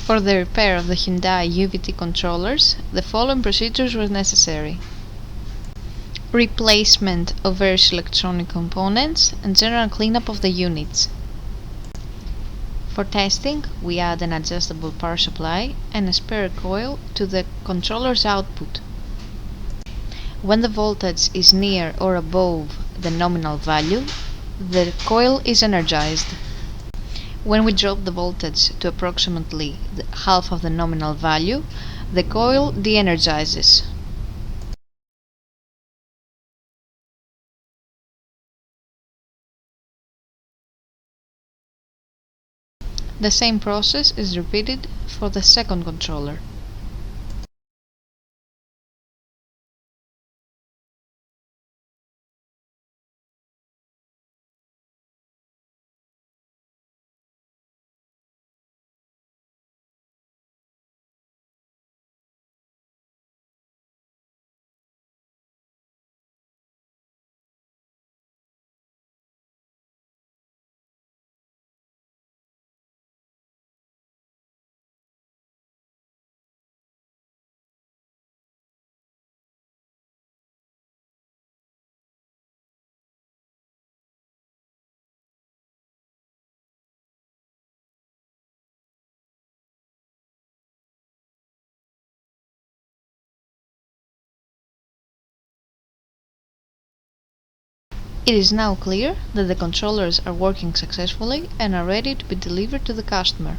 For the repair of the Hyundai UVT controllers, the following procedures were necessary: replacement of various electronic components and general cleanup of the units. For testing, we add an adjustable power supply and a spare coil to the controller's output. When the voltage is near or above the nominal value, the coil is energized. When we drop the voltage to approximately half of the nominal value, the coil de-energizes. The same process is repeated for the second controller. It is now clear that the controllers are working successfully and are ready to be delivered to the customer.